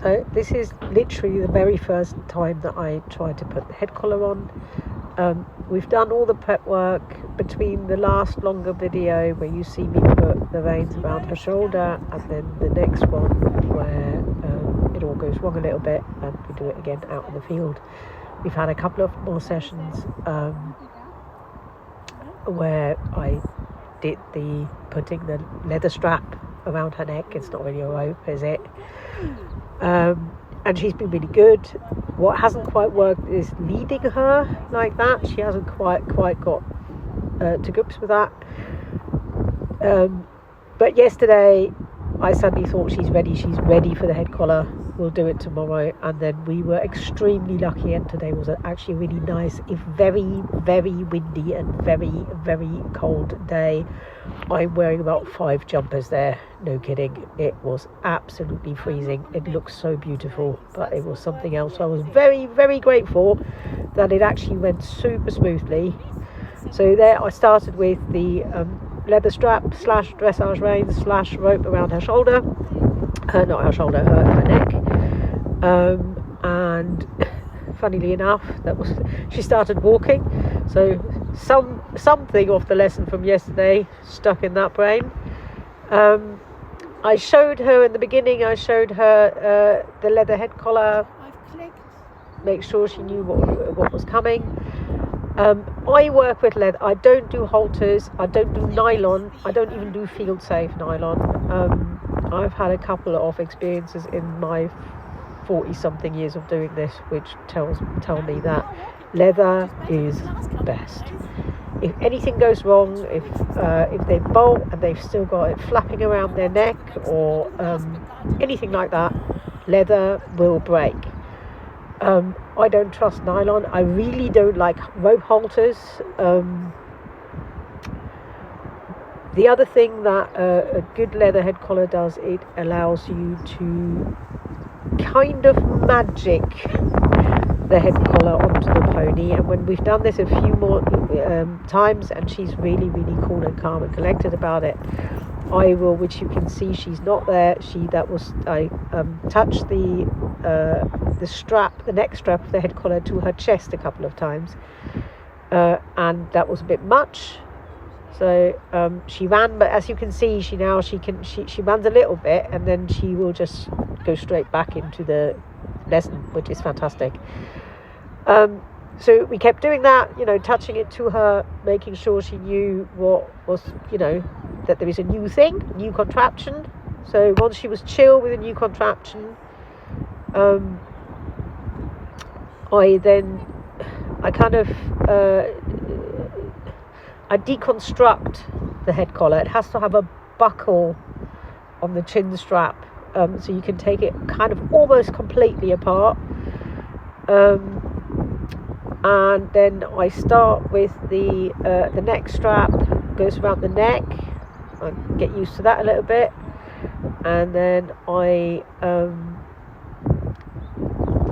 So this is literally the very first time that I tried to put the head collar on. We've done all the prep work between the last longer video where you see me put the reins around her shoulder, and then the next one where it all goes wrong a little bit and we do it again out in the field. We've had a couple of more sessions where I did the putting the leather strap around her neck. It's not really a rope, is it? And she's been really good. What hasn't quite worked is leading her like that. She hasn't quite got to grips with that. But yesterday I suddenly thought she's ready for the head collar. We'll do it tomorrow. And then we were extremely lucky, and today was actually a really nice, if very, very windy and very, very cold day. I'm wearing about 5 jumpers there, no kidding. It was absolutely freezing. It looked so beautiful, but it was something else. I was very, very grateful that it actually went super smoothly. So there I started with the leather strap / dressage reins / rope around her shoulder, not her shoulder, her neck, and funnily enough, she started walking. So something of the lesson from yesterday stuck in that brain. I showed her in the beginning. I showed her the leather head collar. Make sure she knew what was coming. I work with leather. I don't do halters. I don't do nylon. I don't even do field safe nylon. I've had a couple of experiences in my 40-something years of doing this, which tell me that leather is best. If anything goes wrong, if they bolt and they've still got it flapping around their neck or anything like that, leather will break. I don't trust nylon. I really don't like rope halters. The other thing that a good leather head collar does, it allows you to kind of magic the head collar onto the pony. And when we've done this a few more times and she's really, really cool and calm and collected about it, I will, which you can see she's not there, I touched the strap, the neck strap of the head collar to her chest a couple of times, and that was a bit much. So she ran, but as you can see, she runs a little bit and then she will just go straight back into the lesson, which is fantastic. So we kept doing that, touching it to her, making sure she knew what was, that there is a new thing, new contraption. So once she was chill with a new contraption, I deconstruct the head collar. It has to have a buckle on the chin strap, so you can take it kind of almost completely apart. And then I start with the neck strap, goes around the neck. I get used to that a little bit, and then I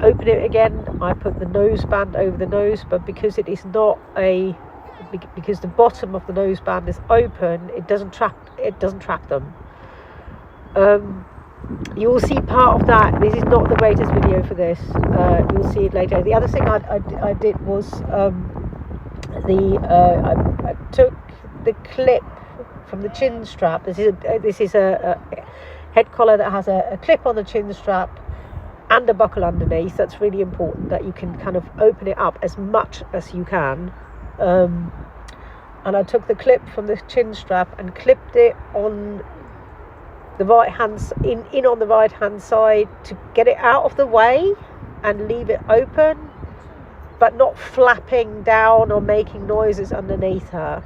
open it again. I put the noseband over the nose, but because it is not because the bottom of the noseband is open, it doesn't trap them. You will see part of that. This is not the greatest video for this. You'll see it later. The other thing I did was I took the clip from the chin strap. This is a head collar that has a clip on the chin strap and a buckle underneath. That's really important, that you can kind of open it up as much as you can. And I took the clip from the chin strap and clipped it on the right hand on the right hand side to get it out of the way and leave it open, but not flapping down or making noises underneath her.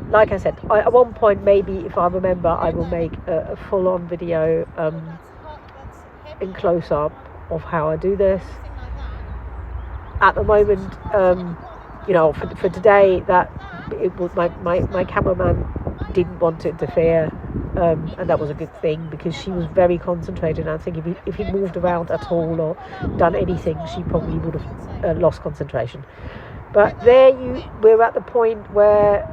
Like I said, at one point, maybe if I remember, I will make a full-on video in close-up of how I do this. At the moment, for today, that it was my cameraman didn't want to interfere, and that was a good thing because she was very concentrated. And I think if he moved around at all or done anything, she probably would have lost concentration. But we're at the point where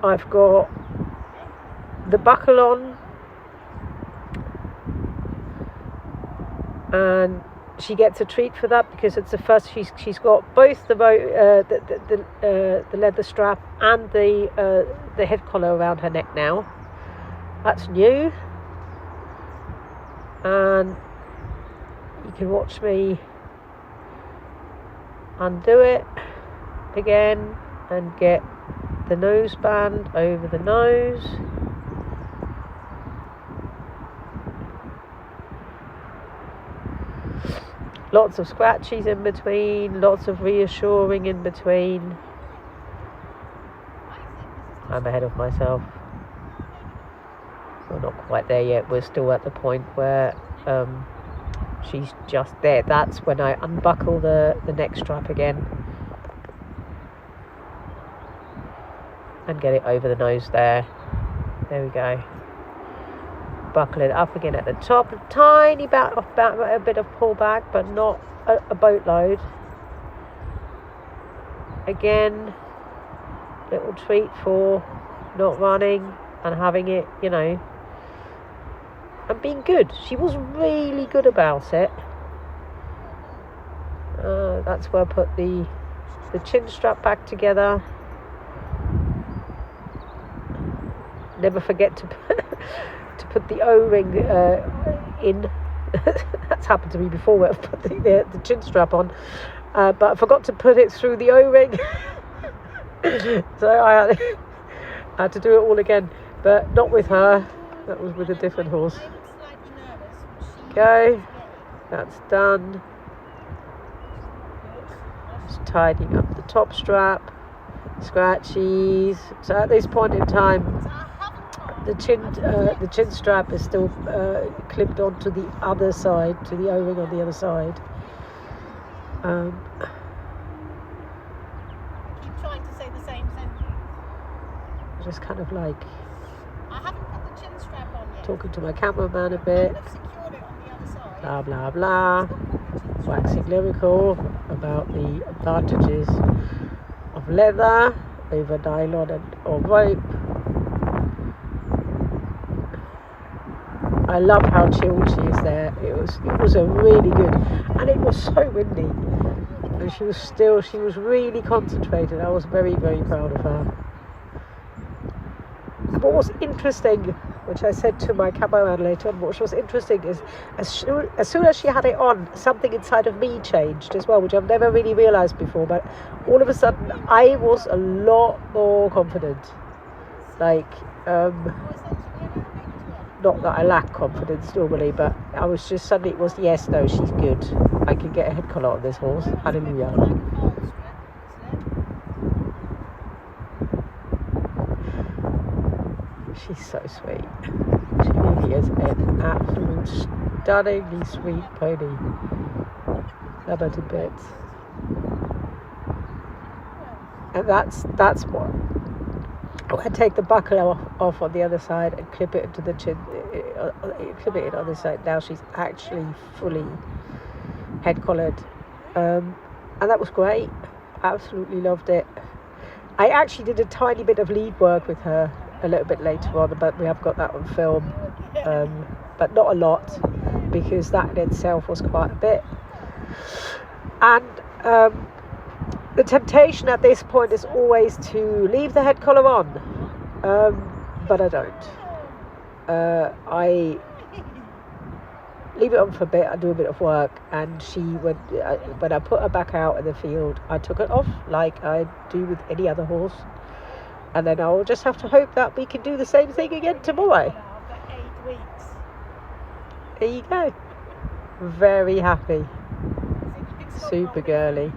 I've got the buckle on, and she gets a treat for that because it's the first she's got both the leather strap and the head collar around her neck now. That's new, and you can watch me undo it again and get the noseband over the nose. Lots of scratchies in between, lots of reassuring in between. I'm ahead of myself. We're not quite there yet. We're still at the point where she's just there. That's when I unbuckle the neck strap again and get it over the nose there. There we go. Buckle it up again at the top, a tiny bit of a bit of pullback, but not a boatload. Again, little treat for not running and having it, you know, and being good. She was really good about it. That's where I put the chin strap back together. Never forget to put the O-ring in. That's happened to me before where I've put the chin strap on, but I forgot to put it through the O-ring. So I had to do it all again, but not with her. That was with a different horse. Okay, that's done. Just tidying up the top strap, scratchies. So at this point in time, the chin strap is still clipped onto the other side, to the O-ring on the other side. Keep trying to say the same sentence. Just kind of like I haven't put the chin strap on yet. Talking to my cameraman a bit. I've secured it on the other side. Blah blah blah. Waxing lyrical about the advantages of leather over nylon or rope. I love how chilled she is there. It was a really good, and it was so windy, and she was really concentrated. I was very, very proud of her. And what was interesting, which I said to my cameraman later on, what was interesting is as soon as she had it on, something inside of me changed as well, which I've never really realised before, but all of a sudden I was a lot more confident. Like, not that I lack confidence normally, but I was just suddenly, it was yes, no, she's good. I can get a head collar on this horse. Hallelujah. She's so sweet. She really is an absolute stunningly sweet pony. Love her to bits. And that's what. I take the buckle off on the other side and clip it into the chin, clip it on this side. Now she's actually fully head collared, and that was great. Absolutely loved it. I actually did a tiny bit of lead work with her a little bit later on, but we have got that on film, but not a lot, because that in itself was quite a bit. And the temptation at this point is always to leave the head collar on, but I don't. I leave it on for a bit, I do a bit of work, and when I put her back out in the field, I took it off like I do with any other horse, and then I'll just have to hope that we can do the same thing again tomorrow. After 8 weeks. There you go. Very happy. Super girly.